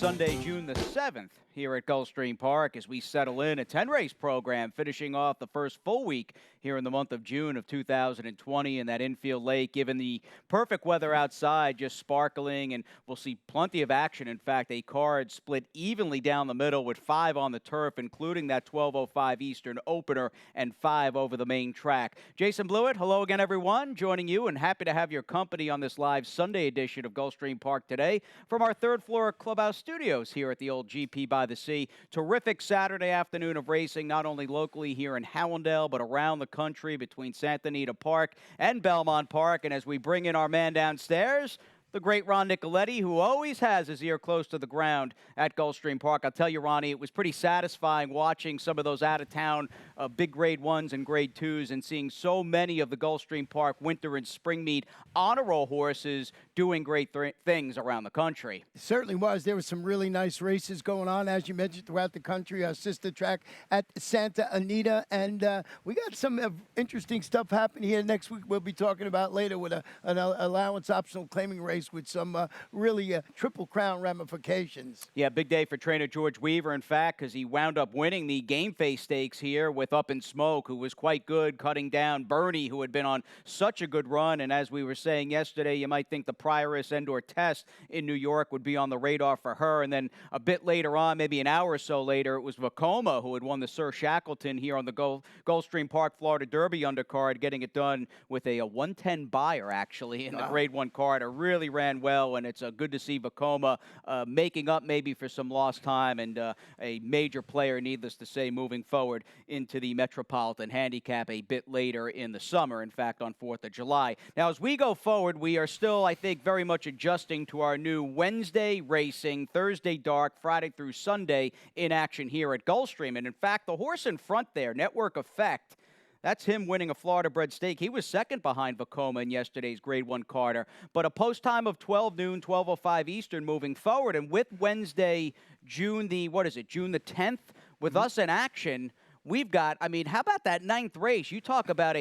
Sunday, June the 7th, here at Gulfstream Park as we settle in a 10-race program, finishing off the first full week here in the month of June of 2020 in that infield lake, given the perfect weather outside, just sparkling, and we'll see plenty of action. In fact, a card split evenly down the middle with 5 on the turf, including that 12:05 Eastern opener and 5 over the main track. Jason Blewett, hello again, everyone, joining you, and happy to have your company on this live Sunday edition of Gulfstream Park today from our third-floor clubhouse studios here at the old GP by the Sea. Terrific Saturday afternoon of racing, not only locally here in Hallandale, but around the country between Santa Anita Park and Belmont Park. And as we bring in our man downstairs, the great Ron Nicoletti, who always has his ear close to the ground at Gulfstream Park. I'll tell you, Ronnie, it was pretty satisfying watching some of those out-of-town big grade 1s and grade 2s and seeing so many of the Gulfstream Park winter and spring meet honor roll horses doing great things around the country. It certainly was. There were some really nice races going on, as you mentioned, throughout the country. Our sister track at Santa Anita. And we got some interesting stuff happening here next week. We'll be talking about later with an allowance optional claiming race with some really Triple Crown ramifications. Yeah, big day for trainer George Weaver, in fact, because he wound up winning the Game Face Stakes here with Up in Smoke, who was quite good, cutting down Bernie, who had been on such a good run. And as we were saying yesterday, you might think the Prioress and/or Test in New York would be on the radar for her. And then a bit later on, maybe an hour or so later, it was Vacoma who had won the Sir Shackleton here on the Gulfstream Park Florida Derby undercard, getting it done with a 110 buyer, actually, in the Grade 1 card. It really ran well, and it's good to see Vacoma making up maybe for some lost time, and a major player, needless to say, moving forward into the Metropolitan Handicap a bit later in the summer, in fact, on 4th of July. Now, as we go forward, we are still, I think, very much adjusting to our new Wednesday racing, Thursday dark, Friday through Sunday in action here at Gulfstream. And in fact, the horse in front there, Network Effect, that's him winning a Florida-bred stake. He was second behind Vacoma in yesterday's Grade 1 Carter. But a post time of 12 noon, 12:05 Eastern moving forward. And with Wednesday, June the 10th, with us in action, we've got, I mean, how about that 9th race? You talk about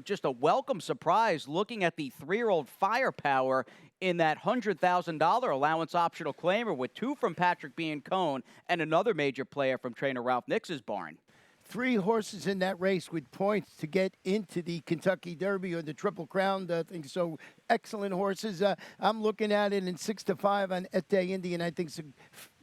just a welcome surprise looking at the 3-year-old Firepower in that $100,000 allowance optional claimer with 2 from Patrick Biancone and another major player from trainer Ralph Nix's barn. 3 horses in that race with points to get into the Kentucky Derby or the Triple Crown thing. So excellent horses. I'm looking at it in 6-5 on Ete Indian. I think it's a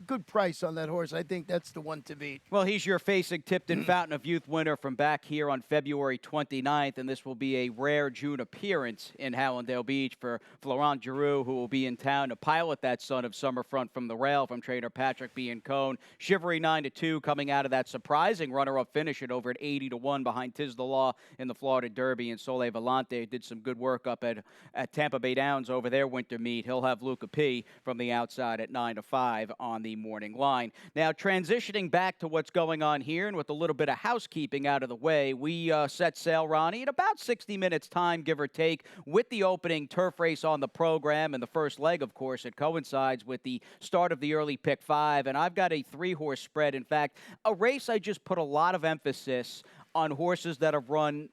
good price on that horse. I think that's the one to beat. Well, he's your facing Tipton Fountain of Youth winner from back here on February 29th, and this will be a rare June appearance in Hallandale Beach for Florent Giroux, who will be in town to pilot that Son of Summerfront from the rail from trainer Patrick Biancone. Shivery 9-2 coming out of that surprising runner-up finish at over at 80-1 behind Tiz the Law in the Florida Derby, and Sole Volante did some good work up at Tampa Bay Downs over their winter meet. He'll have Luca P from the outside at 9-5 on the morning line. Now, transitioning back to what's going on here, and with a little bit of housekeeping out of the way, we set sail, Ronnie, in about 60 minutes time, give or take, with the opening turf race on the program. And the first leg, of course, it coincides with the start of the early pick 5. And I've got a 3-horse spread. In fact, a race I just put a lot of emphasis on horses that have run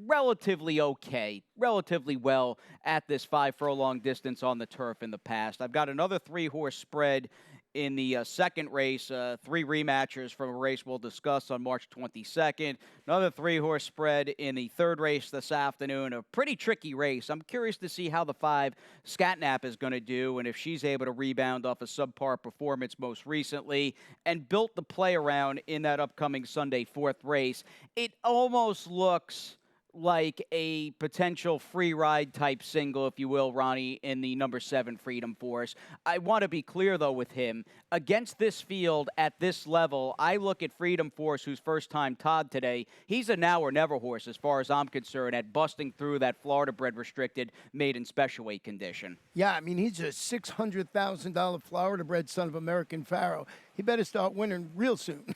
relatively well at this 5-furlong distance on the turf in the past. I've got another 3-horse spread in the second race, 3 rematchers from a race we'll discuss on March 22nd. Another 3-horse spread in the third race this afternoon. A pretty tricky race. I'm curious to see how the 5 Scatnap is going to do, and if she's able to rebound off a subpar performance most recently and built the play around in that upcoming Sunday 4th race. It almost looks like a potential free ride type single, if you will, Ronnie, in the number 7 Freedom Force. I want to be clear, though, with him. Against this field at this level, I look at Freedom Force, who's first time Todd today. He's a now or never horse, as far as I'm concerned, at busting through that Florida bred restricted maiden special weight condition. Yeah, I mean, he's a $600,000 Florida bred son of American Pharaoh. He better start winning real soon.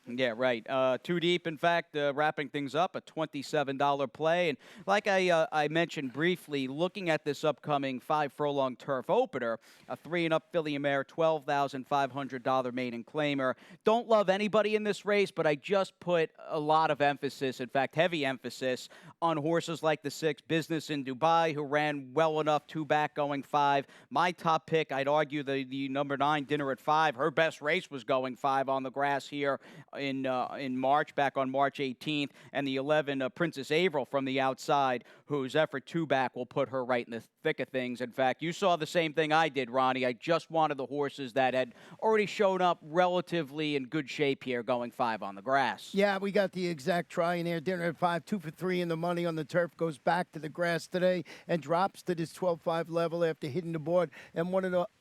Yeah, right. Too deep, in fact, wrapping things up, a $27 play. And like I mentioned briefly, looking at this upcoming 5 furlong turf opener, a 3-and-up filly mare, $12,500 maiden claimer. Don't love anybody in this race, but I just put a lot of emphasis, in fact, heavy emphasis, on horses like the 6 Business in Dubai, who ran well enough, 2 back going 5. My top pick, I'd argue the number 9, Dinner at 5. Her best race was going 5 on the grass here in March, back on March 18th, and the 11, Princess Averill from the outside, whose effort 2 back will put her right in the thick of things. In fact, you saw the same thing I did, Ronnie. I just wanted the horses that had already shown up relatively in good shape here going 5 on the grass. Yeah, we got the exact try in there. Dinner at 5, 2 for 3 in the money on the turf. Goes back to the grass today and drops to this 12-5 level after hitting the board. And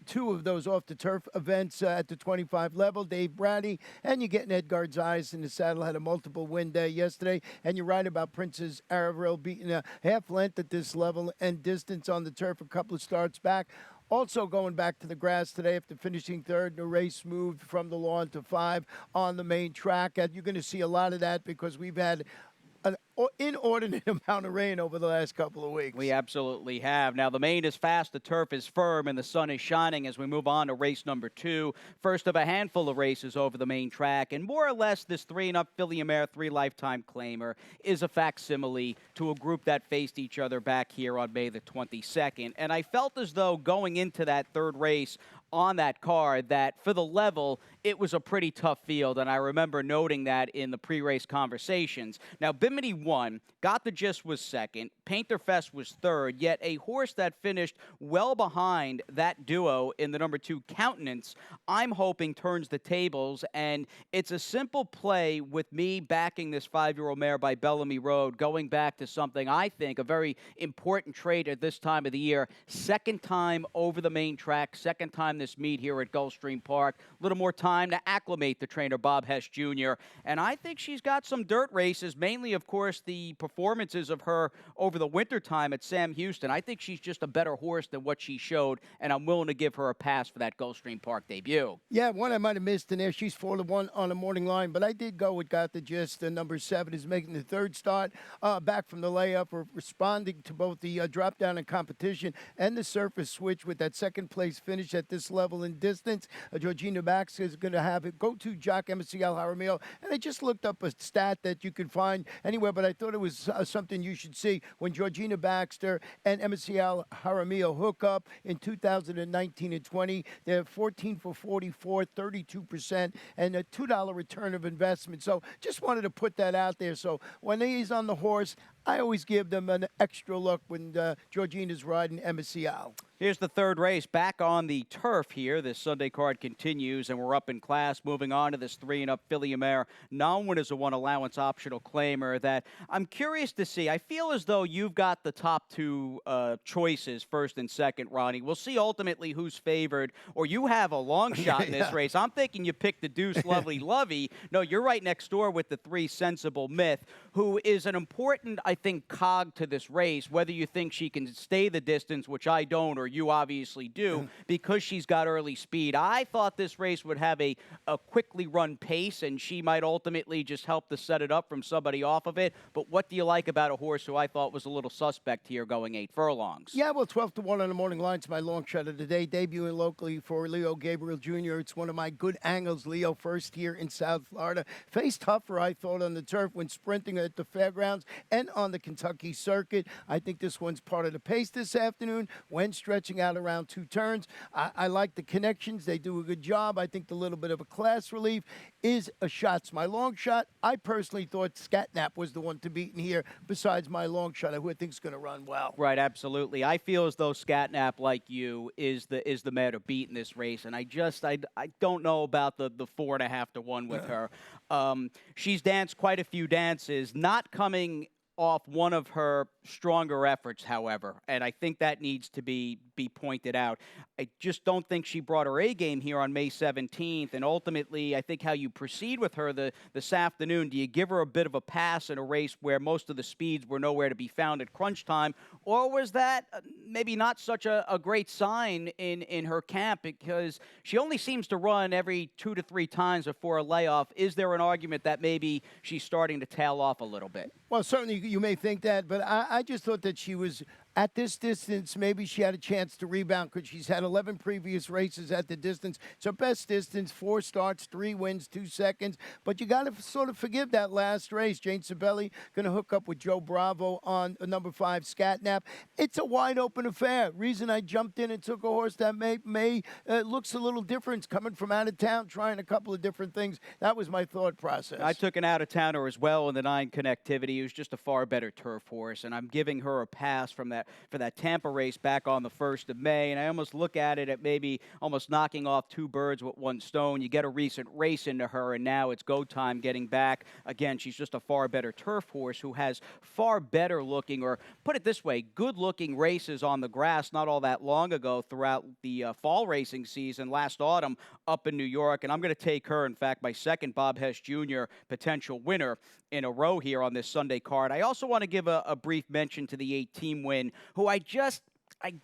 two of those off the turf events at the 25 level. Dave Brady, and you're getting Edgard's Eyes in the saddle. Had a multiple win day yesterday. And you're right about Princess Averill beating a half length at this level and distance on the turf a couple of starts back. Also going back to the grass today after finishing third. The race moved from the lawn to 5 on the main track. And you're going to see a lot of that because we've had an inordinate amount of rain over the last couple of weeks. We absolutely have. Now, the main is fast, the turf is firm, and the sun is shining as we move on to race number 2. First of a handful of races over the main track, and more or less this 3-and-up filly mare 3 lifetime claimer is a facsimile to a group that faced each other back here on May the 22nd. And I felt as though going into that third race on that card that for the level, it was a pretty tough field, and I remember noting that in the pre-race conversations. Now, Bimini won, Got the Gist was second, Painterfest was third, yet a horse that finished well behind that duo in the number 2 Countenance, I'm hoping turns the tables, and it's a simple play with me backing this 5-year-old mare by Bellamy Road, going back to something I think a very important trait at this time of the year. Second time over the main track, second time this meet here at Gulfstream Park. A little more time to acclimate the trainer, Bob Hess Jr., and I think she's got some dirt races, mainly, of course, the performances of her over the wintertime at Sam Houston. I think she's just a better horse than what she showed, and I'm willing to give her a pass for that Gulfstream Park debut. Yeah, one I might have missed in there. She's 4-1 on the morning line, but I did go with Got the Gist. The number 7 is making the third start, back from the layup, responding to both the drop down in competition and the surface switch with that second place finish at this level in distance. Georgina Max is going to have it go to Jock MCL Jaramillo, and I just looked up a stat that you can find anywhere, but I thought it was something you should see. When Georgina Baxter and MCL Jaramillo hook up in 2019 and 20, they're 14 for 44, 32%, and a $2 return of investment. So just wanted to put that out there. So when he's on the horse, I always give them an extra look when Georgina's riding MCL. Here's the third race back on the turf here. This Sunday card continues, and we're up in class. Moving on to this 3-and-up filly mare, non-win is a 1 allowance optional claimer that I'm curious to see. I feel as though you've got the top 2 choices, first and second, Ronnie. We'll see ultimately who's favored, or you have a long shot in this race. I'm thinking you picked the Deuce Lovely Lovey. No, you're right next door with the 3 Sensible Myth, who is an important, I think, cog to this race, whether you think she can stay the distance, which I don't, or you obviously do, because she's got early speed. I thought this race would have a quickly run pace, and she might ultimately just help to set it up from somebody off of it. But what do you like about a horse who I thought was a little suspect here going 8 furlongs? Yeah, well, 12-1 on the morning line. It's my long shot of the day, debuting locally for Leo Gabriel Jr. It's one of my good angles. Leo first here in South Florida. Faced tougher, I thought, on the turf when sprinting at the fairgrounds and on the Kentucky circuit. I think this one's part of the pace this afternoon when stretching out around 2 turns. I like the connections. They do a good job. I think the little bit of a class relief is a shot. It's my long shot. I personally thought Scatnap was the one to beat in here besides my long shot, who I think is going to run well. Right, absolutely. I feel as though Scatnap, like you, is the mare to beat in this race, and I don't know about the 4.5 to 1 with her. She's danced quite a few dances, not coming off one of her stronger efforts, however, and I think that needs to be pointed out. I just don't think she brought her A game here on May 17th, and ultimately, I think how you proceed with her this afternoon, do you give her a bit of a pass in a race where most of the speeds were nowhere to be found at crunch time, or was that maybe not such a great sign in her camp because she only seems to run every 2 to 3 times before a layoff? Is there an argument that maybe she's starting to tail off a little bit? Well, certainly you may think that, but I just thought that she was at this distance. Maybe she had a chance to rebound because she's had 11 previous races at the distance. It's her best distance, 4 starts, 3 wins, 2 seconds. But you got to sort of forgive that last race. Jane Sabelli going to hook up with Joe Bravo on number 5, Scatnap. It's a wide open affair. Reason I jumped in and took a horse that may looks a little different, coming from out of town, trying a couple of different things. That was my thought process. I took an out-of-towner as well in the 9 connectivity. He was just a far better turf horse, and I'm giving her a pass for that Tampa race back on the 1st of May, and I almost look at it at maybe almost knocking off 2 birds with 1 stone. You get a recent race into her, and now it's go time getting back. Again, she's just a far better turf horse who has far better looking, or put it this way, good-looking races on the grass not all that long ago throughout the fall racing season last autumn up in New York, and I'm going to take her, in fact, my second Bob Hess Jr. potential winner in a row here on this Sunday card. I also want to give a brief mention to the 8-team win, who I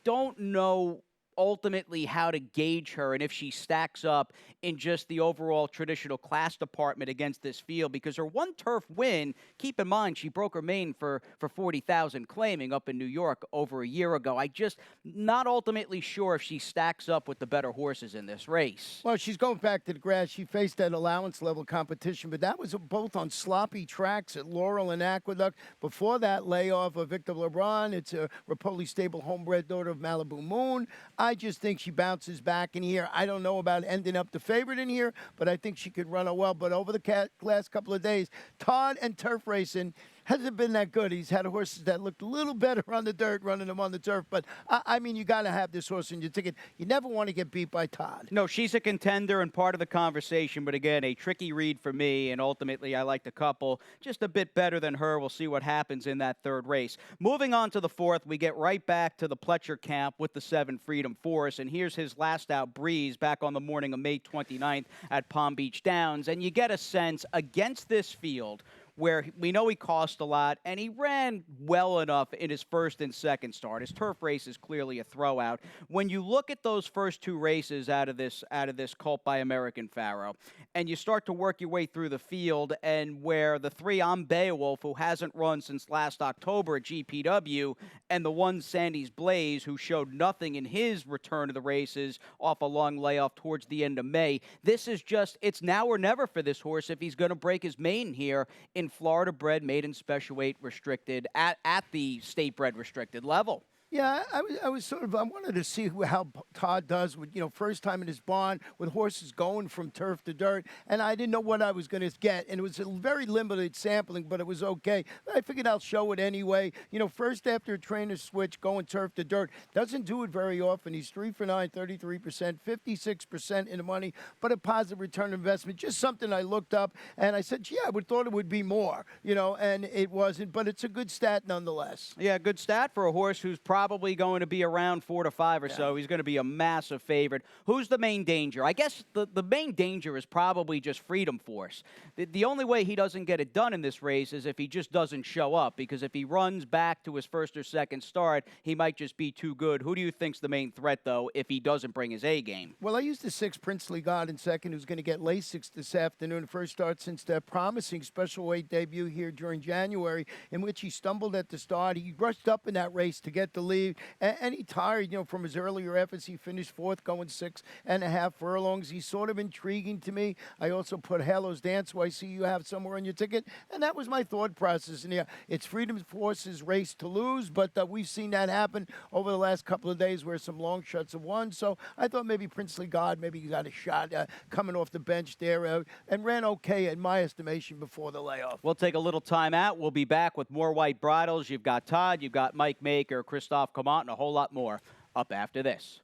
don't know ultimately how to gauge her and if she stacks up in just the overall traditional class department against this field, because her 1 turf win, keep in mind, she broke her main for 40,000 claiming up in New York over a year ago. I just not ultimately sure if she stacks up with the better horses in this race. Well, she's going back to the grass. She faced that allowance level competition, but that was both on sloppy tracks at Laurel and Aqueduct. Before that layoff of Victor LeBron, it's a Rapoli stable homebred daughter of Malibu Moon. I just think she bounces back in here. I don't know about ending up the favorite in here, but I think she could run her well. But over the last couple of days, Todd and turf racing hasn't been that good. He's had horses that looked a little better on the dirt, running them on the turf. But, I mean, you got to have this horse in your ticket. You never want to get beat by Todd. No, she's a contender and part of the conversation. But, again, a tricky read for me. And ultimately, I like the couple just a bit better than her. We'll see what happens in that 3rd race. Moving on to the 4th, we get right back to the Pletcher camp with the 7 Freedom Force. And here's his last out, Breeze, back on the morning of May 29th at Palm Beach Downs. And you get a sense against this field where we know he cost a lot, and he ran well enough in his 1st and 2nd start. His turf race is clearly a throwout. When you look at those first 2 races out of this colt by American Pharoah, and you start to work your way through the field, and where the 3 I'm Beowulf, who hasn't run since last October at GPW, and the 1 Sandy's Blaze, who showed nothing in his return to the races off a long layoff towards the end of May, this is just, it's now or never for this horse if he's going to break his main here in Florida bred maiden special weight restricted at the state bred restricted level. Yeah, I was sort of, I wanted to see how Todd does with, first time in his barn with horses going from turf to dirt, and I didn't know what I was going to get, and it was a very limited sampling, but it was okay. I figured I'll show it anyway. First after a trainer switch, going turf to dirt, doesn't do it very often. He's 3 for 9, 33%, 56% in the money, but a positive return investment, just something I looked up, and I said, gee, I would thought it would be more, and it wasn't, but it's a good stat nonetheless. Yeah, good stat for a horse who's probably going to be around 4 to 5 or so. He's going to be a massive favorite. Who's the main danger? I guess the main danger is probably just Freedom Force. The only way he doesn't get it done in this race is if he just doesn't show up, because if he runs back to his 1st or 2nd start, he might just be too good. Who do you think's the main threat, though, if he doesn't bring his A game? Well, I used the 6 Princely God in 2nd, who's going to get Lasix this afternoon. First start since that promising special weight debut here during January, in which he stumbled at the start. He rushed up in that race to get the lead, and he tired, from his earlier efforts. He finished 4th, going 6.5 furlongs. He's sort of intriguing to me. I also put Halo's Dance, who I see you have somewhere on your ticket, and that was my thought process. And yeah, it's Freedom Force's race to lose, but we've seen that happen over the last couple of days where some long shots have won. So I thought maybe Princely God, maybe he got a shot coming off the bench there and ran okay in my estimation before the layoff. We'll take a little time out. We'll be back with more White Bridles. You've got Todd, you've got Mike Maker, Christophe Comont, and a whole lot more up after this.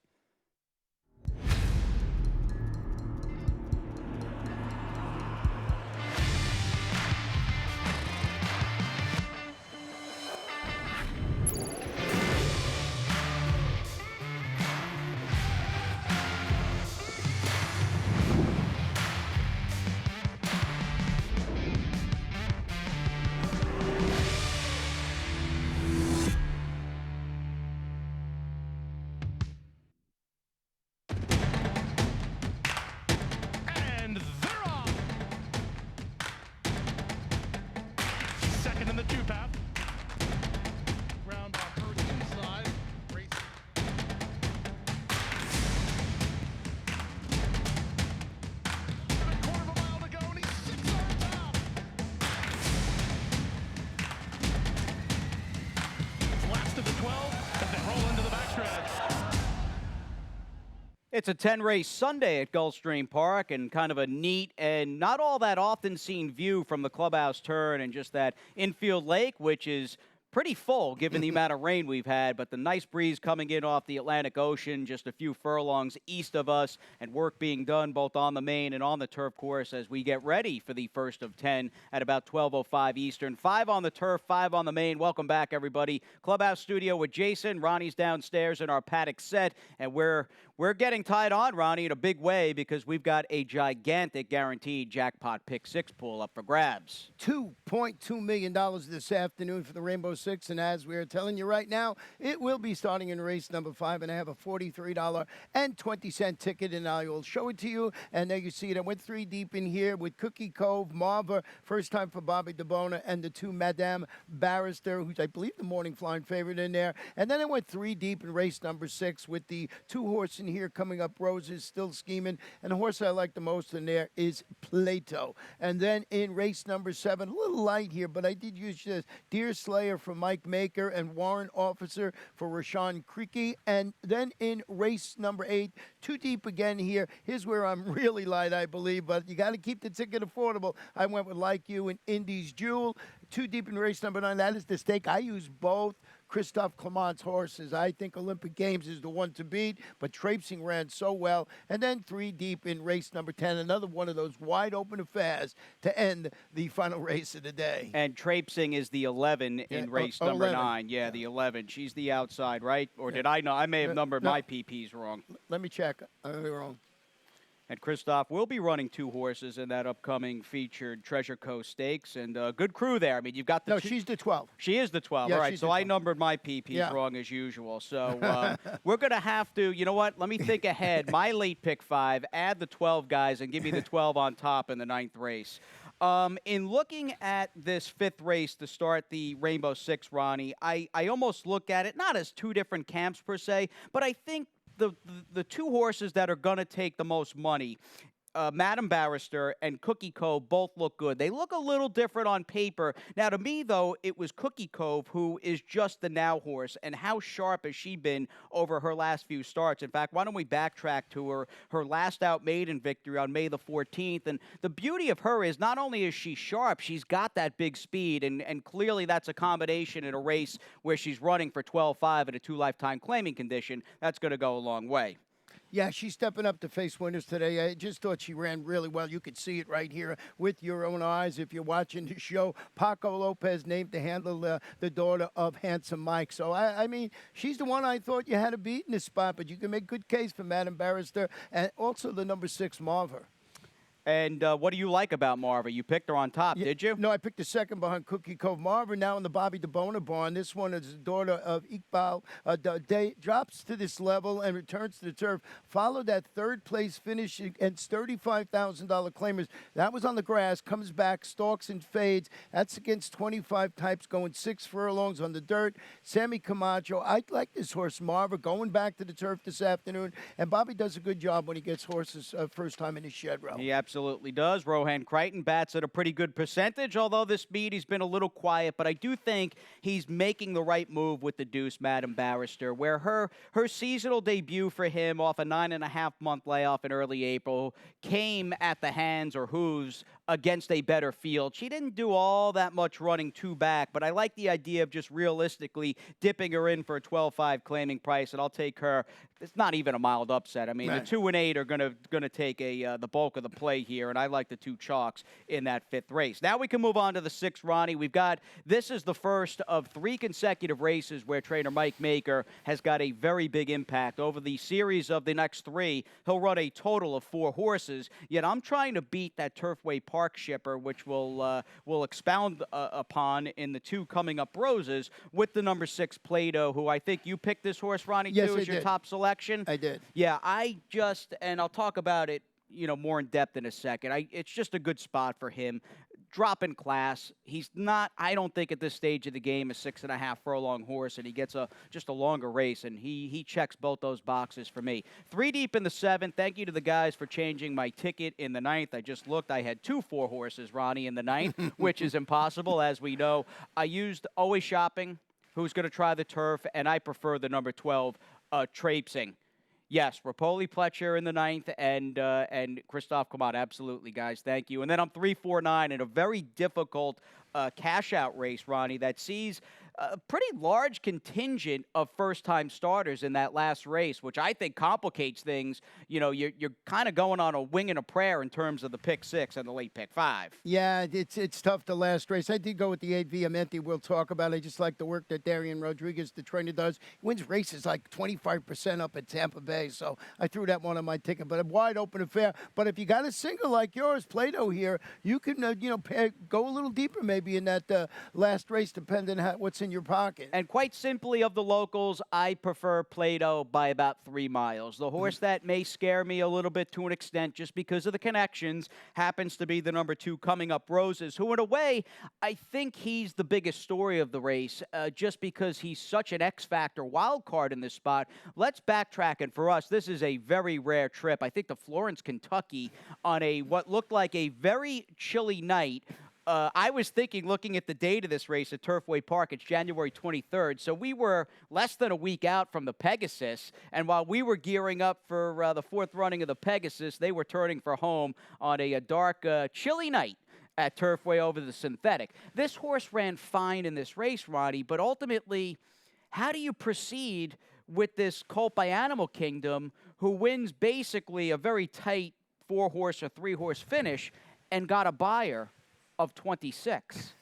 It's a 10-race Sunday at Gulfstream Park, and kind of a neat and not all that often seen view from the clubhouse turn and just that infield lake, which is pretty full given the amount of rain we've had, but the nice breeze coming in off the Atlantic Ocean just a few furlongs east of us, and work being done both on the main and on the turf course as we get ready for the first of 10 at about 12:05 Eastern. 5 on the turf, 5 on the main. Welcome back, everybody. Clubhouse studio with Jason. Ronnie's downstairs in our paddock set, and we're getting tied on, Ronnie, in a big way because we've got a gigantic guaranteed jackpot pick 6 pool up for grabs. $2.2 million this afternoon for the Rainbow Six, and as we are telling you right now, it will be starting in race number 5, and I have a $43.20 ticket, and I will show it to you. And there you see it. I went 3 deep in here with Cookie Cove, Marva, first time for Bobby DeBona, and the 2 Madame Barrister, who's I believe the morning flying favorite in there. And then I went 3 deep in race number 6 with the 2 horse in here coming up, Roses, still scheming, and the horse I like the most in there is Plato. And then in race number 7, a little light here, but I did use this Deer Slayer for Mike Maker and Warrant Officer for Rashawn Creaky. And then in race number 8, 2 deep again here. Here's where I'm really light, I believe, but you got to keep the ticket affordable. I went with Like You and Indy's Jewel. 2 deep in race number 9. That is the stake. I use both Christophe Clement's horses. I think Olympic Games is the one to beat, but Traipsing ran so well. And then 3 deep in race number 10, another one of those wide open affairs to end the final race of the day. And Traipsing is the 11 in race number 11. 9. Yeah, the 11. She's the outside, right? Or did I know? I may have numbered my PPs wrong. Let me check. I'm wrong. And Christophe will be running 2 horses in that upcoming featured Treasure Coast Stakes, and good crew there. I mean, you've got the she's the 12. She is the 12. Yeah, all right, so I numbered my PPs wrong as usual. So we're going to have to, you know what, let me think ahead. My late pick 5, add the 12 guys, and give me the 12 on top in the 9th race. In looking at this 5th race to start the Rainbow Six, Ronnie, I almost look at it not as 2 different camps per se, but I think the 2 horses that are going to take the most money, Madame Barrister and Cookie Cove, both look good. They look a little different on paper. Now, to me, though, it was Cookie Cove who is just the now horse, and how sharp has she been over her last few starts. In fact, why don't we backtrack to her last out maiden victory on May the 14th. And the beauty of her is not only is she sharp, she's got that big speed, and clearly that's a combination in a race where she's running for 12.5 at a 2 lifetime claiming condition. That's going to go a long way. Yeah, she's stepping up to face winners today. I just thought she ran really well. You could see it right here with your own eyes if you're watching the show. Paco Lopez named to handle the daughter of Handsome Mike. So, I mean, she's the one I thought you had to beat in this spot, but you can make good case for Madame Barrister and also the number 6, Marva. And what do you like about Marva? You picked her on top, did you? No, I picked the second behind Cookie Cove. Marva now in the Bobby DeBona barn. This one is the daughter of Iqbal. Drops to this level and returns to the turf. Followed that 3rd place finish against $35,000 claimers. That was on the grass. Comes back, stalks and fades. That's against 25 types, going 6 furlongs on the dirt. Sammy Camacho. I like this horse, Marva, going back to the turf this afternoon. And Bobby does a good job when he gets horses first time in his shed row. He absolutely does. Rohan Crichton bats at a pretty good percentage, although this meet he's been a little quiet, but I do think he's making the right move with the deuce, Madame Barrister, where her seasonal debut for him off a 9.5-month layoff in early April came at the hands or hooves against a better field. She didn't do all that much running 2 back, but I like the idea of just realistically dipping her in for a 12.5 claiming price, and I'll take her. It's not even a mild upset. I mean, the 2 and 8 are gonna take the bulk of the play here, and I like the 2 chalks in that 5th race. Now we can move on to the 6th, Ronnie. This is the first of 3 consecutive races where trainer Mike Maker has got a very big impact. Over the series of the next 3, he'll run a total of 4 horses, yet I'm trying to beat that Turfway Park shipper, which we'll expound upon in the 2 coming up roses, with the number 6 Plato, who I think you picked this horse, Ronnie, too, as your top selection. I did. Yeah, and I'll talk about it, more in depth in a second. It's just a good spot for him. Drop in class. He's not, I don't think at this stage of the game, a 6.5 furlong horse, and he gets just a longer race, and he checks both those boxes for me. 3 deep in the 7th. Thank you to the guys for changing my ticket in the 9th. I just looked. I had 2 4 horses, Ronnie, in the 9th, which is impossible, as we know. I used Always Shopping, who's going to try the turf, and I prefer the number 12, Traipsing. Yes, Rapoli Pletcher in the ninth, and Christoph Kamat. Absolutely, guys. Thank you. And then I'm 3-4-9 in a very difficult cash out race, Ronnie, that sees a pretty large contingent of first time starters in that last race, which I think complicates things. You know, you're kind of going on a wing and a prayer in terms of the pick six and the late pick five. Yeah, it's tough the last race. I did go with the 8 Viamenti. We'll talk about it. I just like the work that Darian Rodriguez, the trainer, does. He wins races like 25% up at Tampa Bay, so I threw that one on my ticket. But a wide open affair. But if you got a single like yours, Plato here, you can go a little deeper maybe in that last race, depending on what's in your pocket. And quite simply, of the locals, I prefer Plato by about 3 miles. The horse that may scare me a little bit to an extent just because of the connections happens to be the number 2 Coming Up Roses, who in a way, I think he's the biggest story of the race just because he's such an X-Factor wild card in this spot. Let's backtrack, and for us, this is a very rare trip. I think to Florence, Kentucky on what looked like a very chilly night. I was thinking, looking at the date of this race at Turfway Park, it's January 23rd, so we were less than a week out from the Pegasus, and while we were gearing up for the 4th running of the Pegasus, they were turning for home on a dark, chilly night at Turfway over the synthetic. This horse ran fine in this race, Ronnie, but ultimately, how do you proceed with this colt by Animal Kingdom, who wins basically a very tight 4-horse or 3-horse finish and got a buyer of 26?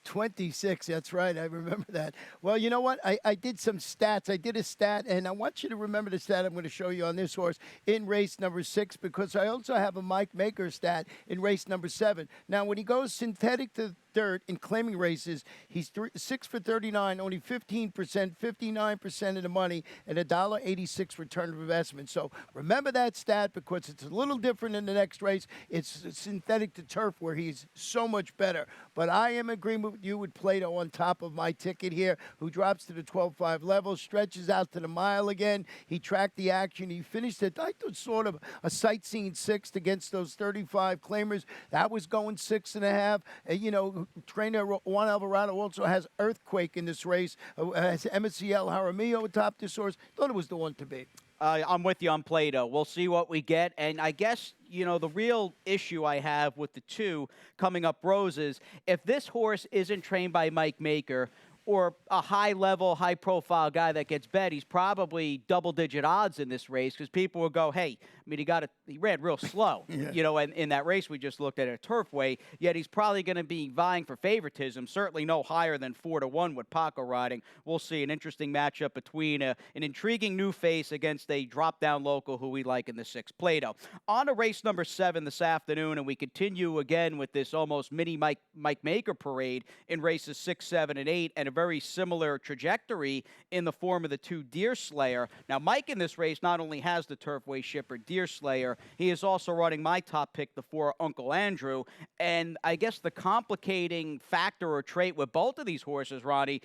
26, that's right. I remember that. Well, you know what? I did some stats. I did a stat, and I want you to remember the stat I'm going to show you on this horse in race number 6, because I also have a Mike Maker stat in race number 7. Now, when he goes synthetic to dirt in claiming races, he's 6 for 39, only 15%, 59% of the money, and $1.86 return of investment. So remember that stat, because it's a little different in the next race. It's synthetic to turf, where he's so much better. But I am in agreement with you with Plato on top of my ticket here, who drops to the 12.5 level, stretches out to the mile again. He tracked the action. He finished at, I thought, sort of a sightseeing 6th against those 35 claimers. That was going 6.5. Trainer Juan Alvarado also has Earthquake in this race. Has MSCL Jaramillo atop this horse. Thought it was the one to beat. I'm with you on Plato. We'll see what we get. And I guess, the real issue I have with the 2 Coming Up Roses, if this horse isn't trained by Mike Maker or a high-level, high-profile guy that gets bet, he's probably double-digit odds in this race, because people will go, hey, I mean, he ran real slow, Yeah. and in that race we just looked at Turfway, yet he's probably going to be vying for favoritism, certainly no higher than 4-1 with Paco riding. We'll see an interesting matchup between an intriguing new face against a drop-down local who we like in the 6th, Plato. On to race number 7 this afternoon, and we continue again with this almost mini Mike Maker parade in races 6, 7, and 8, and a very similar trajectory in the form of the 2 Deer Slayer. Now, Mike in this race not only has the Turfway shipper Deer Slayer, he is also running my top pick, the 4 Uncle Andrew. And I guess the complicating factor or trait with both of these horses, Ronnie,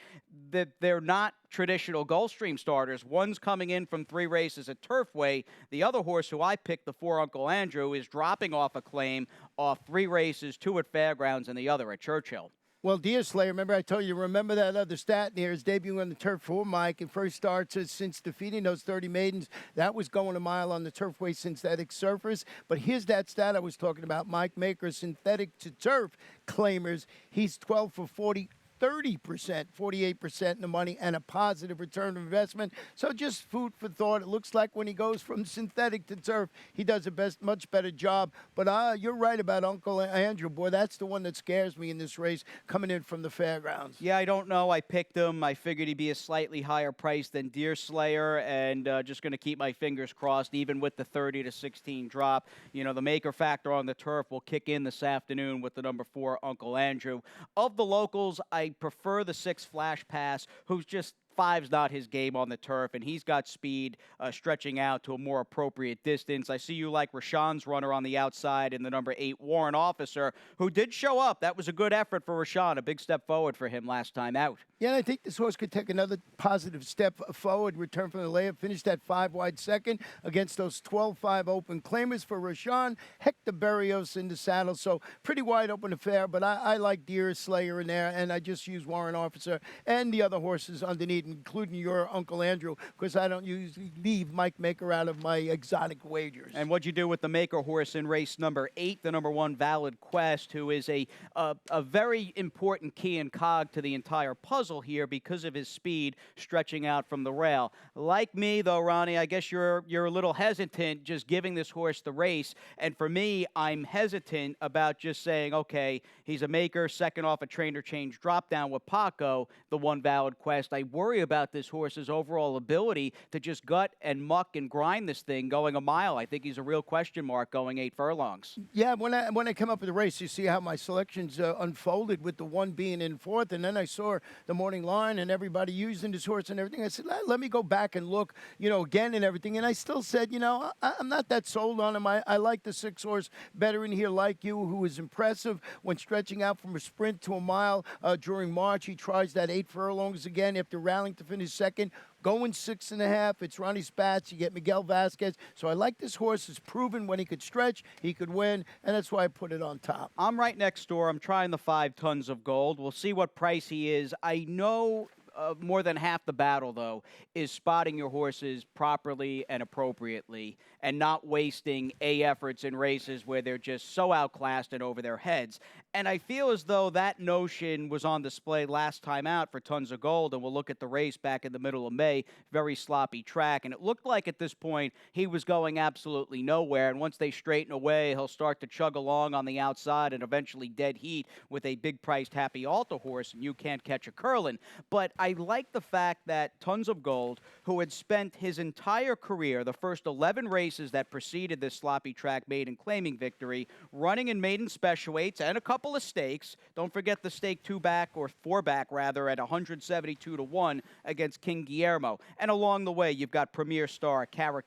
that they're not traditional Gulfstream starters. One's coming in from 3 races at Turfway. The other horse who I picked, the 4 Uncle Andrew, is dropping off a claim off 3 races, 2 at Fairgrounds and the other at Churchill. Well, Deer Slayer, remember I told you, remember that other stat near his debut on the turf for Mike, and first starts since defeating those 30 maidens. That was going a mile on the Turfway synthetic surface. But here's that stat I was talking about, Mike Maker, synthetic to turf claimers. He's 12 for 40. 30%, 48% in the money, and a positive return of investment. So just food for thought. It looks like when he goes from synthetic to turf, he does a much better job. But you're right about Uncle Andrew. Boy, that's the one that scares me in this race, coming in from the fairgrounds. Yeah, I don't know. I picked him. I figured he'd be a slightly higher price than Deer Slayer, and just going to keep my fingers crossed, even with the 30 to 16 drop. The Maker factor on the turf will kick in this afternoon with the number 4 Uncle Andrew. Of the locals, I prefer the 6 Flash Pass, who's just 5's not his game on the turf, and he's got speed stretching out to a more appropriate distance. I see you like Rashawn's runner on the outside in the number 8 Warren Officer, who did show up. That was a good effort for Rashawn, a big step forward for him last time out. Yeah, and I think this horse could take another positive step forward, return from the layup, finish that 5 wide second against those 12-5 open claimers for Rashawn. Hector Berrios in the saddle, so pretty wide open affair, but I like Deer Slayer in there, and I just use Warren Officer and the other horses underneath, including your Uncle Andrew, because I don't usually leave Mike Maker out of my exotic wagers. And what'd you do with the Maker horse in race number 8, the number 1 Valid Quest, who is a very important key and cog to the entire puzzle here because of his speed stretching out from the rail. Like me, though, Ronnie, I guess you're a little hesitant just giving this horse the race. And for me, I'm hesitant about just saying, okay, he's a Maker, second off a trainer change drop down with Paco, the 1 Valid Quest. I worry about this horse's overall ability to just gut and muck and grind this thing going a mile. I think he's a real question mark going 8 furlongs. Yeah, when I come up with the race, you see how my selections unfolded with the 1 being in fourth, and then I saw the morning line and everybody using this horse and everything. I said, let me go back and look, again and everything. And I still said, I'm not that sold on him. I like the 6 horse better in here, like you, who is impressive when stretching out from a sprint to a mile during March. He tries that 8 furlongs again after rallying to finish second. Going 6.5. It's Ronnie Spats. You get Miguel Vasquez. So I like this horse. It's proven when he could stretch, he could win, and that's why I put it on top. I'm right next door. I'm trying the 5 Tons of Gold. We'll see what price he is. I know more than half the battle, though, is spotting your horses properly and appropriately and not wasting efforts in races where they're just so outclassed and over their heads. And I feel as though that notion was on display last time out for Tons of Gold, and we'll look at the race back in the middle of May, very sloppy track, and it looked like at this point he was going absolutely nowhere, and once they straighten away, he'll start to chug along on the outside and eventually dead heat with a big-priced Happy Alta horse, and you can't catch a curlin'. But I like the fact that Tons of Gold, who had spent his entire career, the first 11 races that preceded this sloppy track maiden claiming victory, running in maiden special weights and a couple of stakes. Don't forget the stake 2-back or 4-back rather at 172-1 against King Guillermo. And along the way, you've got Premier Star, Caro,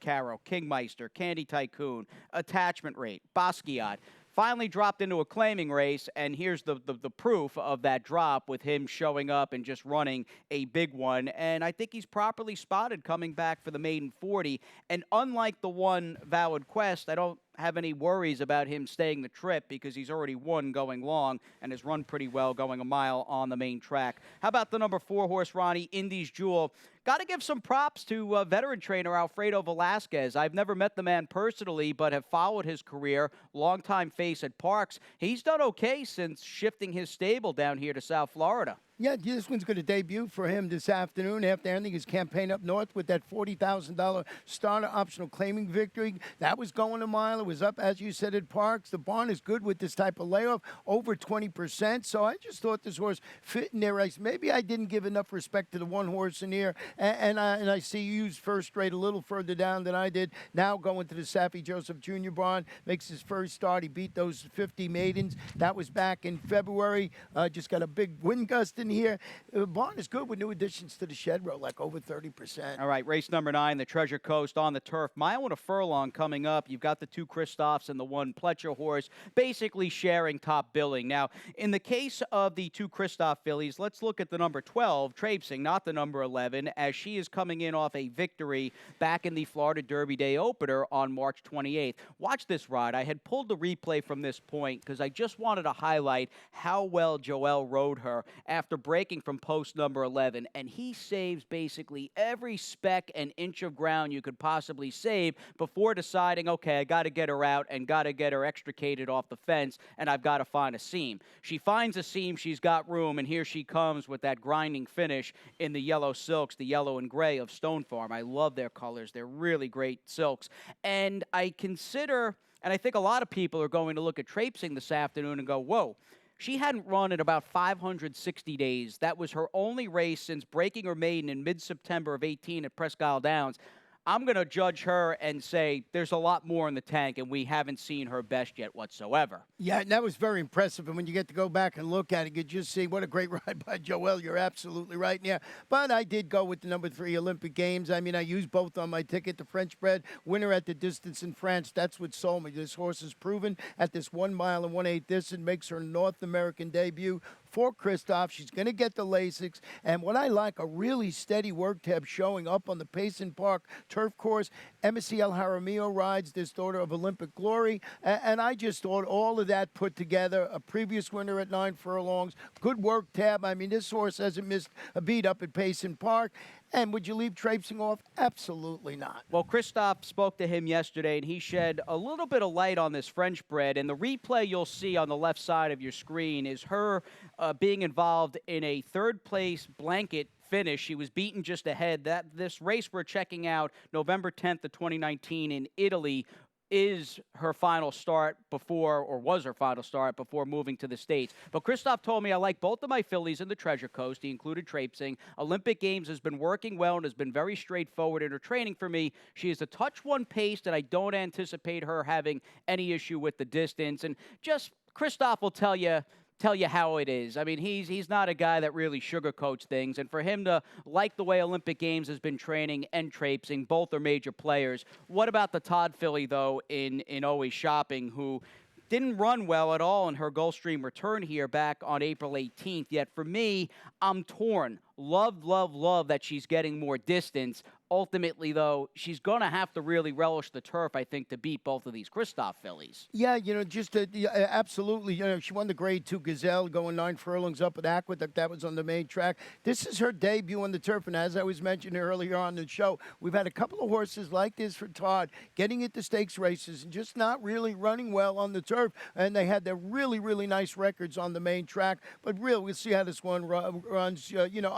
Kingmeister, Candy Tycoon, Attachment Rate, Basquiat. Finally dropped into a claiming race, and here's the proof of that drop with him showing up and just running a big one. And I think he's properly spotted coming back for the maiden 40. And unlike the 1 Valid Quest, I don't have any worries about him staying the trip because he's already won going long and has run pretty well going a mile on the main track. How about the number 4 horse, Ronnie, Indy's Jewel? Got to give some props to veteran trainer Alfredo Velasquez. I've never met the man personally, but have followed his career. Longtime face at Parks. He's done okay since shifting his stable down here to South Florida. Yeah, this one's going to debut for him this afternoon after ending his campaign up north with that $40,000 starter optional claiming victory. That was going a mile. It was up, as you said, at Parks. The barn is good with this type of layoff, over 20%. So I just thought this horse fit in their race. Maybe I didn't give enough respect to the 1 horse in here. And I see you used first rate a little further down than I did. Now going to the Saffie Joseph Jr. barn, makes his first start. He beat those 50 maidens. That was back in February. Just got a big wind gust in here. Barn is good with new additions to the shed row, like over 30%. All right, race number 9, the Treasure Coast on the turf. Mile and a furlong coming up. You've got the 2 Kristoffs and the 1 Pletcher horse basically sharing top billing. Now, in the case of the 2 Kristoff fillies, let's look at the number 12, Traipsing, not the number 11, as she is coming in off a victory back in the Florida Derby Day opener on March 28th. Watch this ride. I had pulled the replay from this point because I just wanted to highlight how well Joel rode her after breaking from post number 11, and he saves basically every speck and inch of ground you could possibly save before deciding, okay, I got to get her out and got to get her extricated off the fence, and I've got to find a seam. She finds a seam, she's got room, and here she comes with that grinding finish in the yellow silks, the yellow and gray of Stone Farm. I love their colors. They're really great silks. And I consider, and I think a lot of people are going to look at Traipsing this afternoon and go, whoa, she hadn't run in about 560 days. That was her only race since breaking her maiden in mid-September of 18 at Presque Isle Downs. I'm going to judge her and say there's a lot more in the tank, and we haven't seen her best yet whatsoever. Yeah, and that was very impressive. And when you get to go back and look at it, you just see what a great ride by Joel. You're absolutely right. Yeah, but I did go with the number 3 Olympic Games. I mean, I used both on my ticket. The French bred winner at the distance in France. That's what sold me. This horse is proven at this 1 mile and 1/8 distance. Makes her North American debut. for Kristoff. She's going to get the Lasix. And what I like, a really steady work tab showing up on the Payson Park turf course. Emissy El Jaramillo rides this daughter of Olympic glory. And I just thought all of that put together, a previous winner at 9 furlongs, good work tab. I mean, this horse hasn't missed a beat up at Payson Park. And would you leave traipsing off? Absolutely not. Well, Kristoff spoke to him yesterday, and he shed a little bit of light on this French bred. And the replay you'll see on the left side of your screen is her being involved in a third-place blanket finish. She was beaten just ahead. This race we're checking out, November 10th of 2019 in Italy, is her final start before, or was her final start before moving to the States. But Kristoff told me, I like both of my fillies in the Treasure Coast. He included traipsing. Olympic Games has been working well and has been very straightforward in her training for me. She is a touch one paced, and I don't anticipate her having any issue with the distance. And just Kristoff will tell you how it is. I mean, he's not a guy that really sugarcoats things, and for him to like the way Olympic Games has been training and traipsing, both are major players. What about the Todd filly, though, in Always Shopping, who didn't run well at all in her Gulfstream return here back on April 18th, yet for me, I'm torn. Love that she's getting more distance. Ultimately, though, she's going to have to really relish the turf, I think, to beat both of these Kristoff fillies. Yeah, absolutely. She won the Grade 2 Gazelle going 9 furlongs up at Aqueduct. That was on the main track. This is her debut on the turf, and as I was mentioning earlier on the show, we've had a couple of horses like this for Todd getting into stakes races and just not really running well on the turf, and they had their really nice records on the main track. But we'll see how this one runs.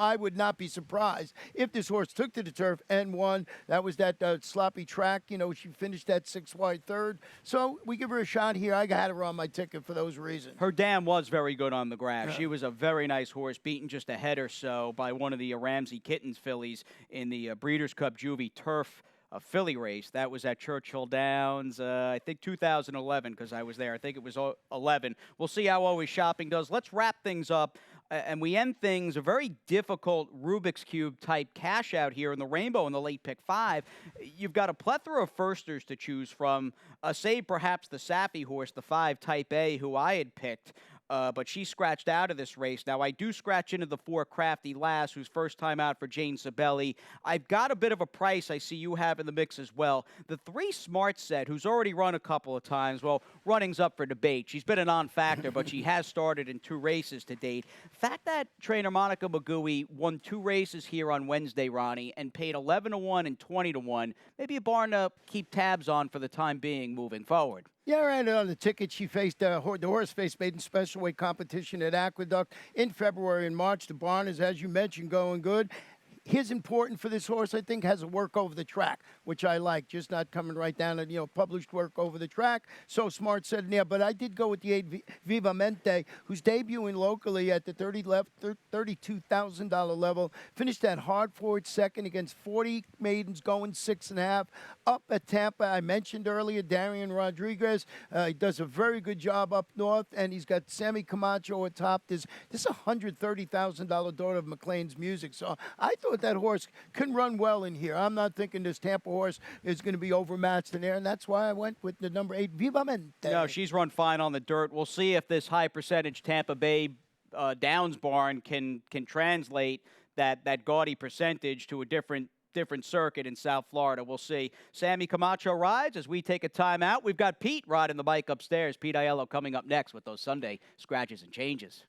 I would not be surprised if this horse took to the turf and won. That was that sloppy track. She finished that 6-wide third. So we give her a shot here. I had her on my ticket for those reasons. Her dam was very good on the grass. Yeah. She was a very nice horse, beaten just a head or so by one of the Ramsey Kittens fillies in the Breeders' Cup Juvie Turf filly race. That was at Churchill Downs, I think 2011, because I was there. I think it was 11. We'll see how Always Shopping does. Let's wrap things up. And we end things a very difficult Rubik's Cube type cash out here in the Rainbow in the late pick 5. You've got a plethora of firsters to choose from, save perhaps the Sappy horse, the 5 Type A, who I had picked. But she scratched out of this race. Now, I do scratch into the 4 Crafty Lass, who's first time out for Jane Sabelli. I've got a bit of a price I see you have in the mix as well. The 3 Smart Set, who's already run a couple of times. Well, running's up for debate. She's been a non-factor, but she has started in 2 races to date. The fact that trainer Monica Magui won 2 races here on Wednesday, Ronnie, and paid 11-1 and 20-1, maybe a barn to keep tabs on for the time being moving forward. Yeah, I ran it on the ticket. She faced the horse faced maiden special weight competition at Aqueduct in February and March. The barn is, as you mentioned, going good. Here's important for this horse, I think, has a work over the track, which I like, just not coming right down and, published work over the track. So Smart said, yeah, but I did go with the 8 Vivamente, who's debuting locally at the $32,000 level. Finished that hard forward second against 40 maidens going 6.5. Up at Tampa, I mentioned earlier, Darian Rodriguez. He does a very good job up north, and he's got Sammy Camacho atop. This is a $130,000 daughter of McLean's Music. So I thought that horse can run well in here. I'm not thinking this Tampa horse is going to be overmatched in there, and that's why I went with the number 8, Vivamente. No, she's run fine on the dirt. We'll see if this high percentage Tampa Bay Downs barn can translate that gaudy percentage to a different circuit in South Florida. We'll see. Sammy Camacho rides as we take a timeout. We've got Pete riding the bike upstairs. Pete Aiello coming up next with those Sunday scratches and changes.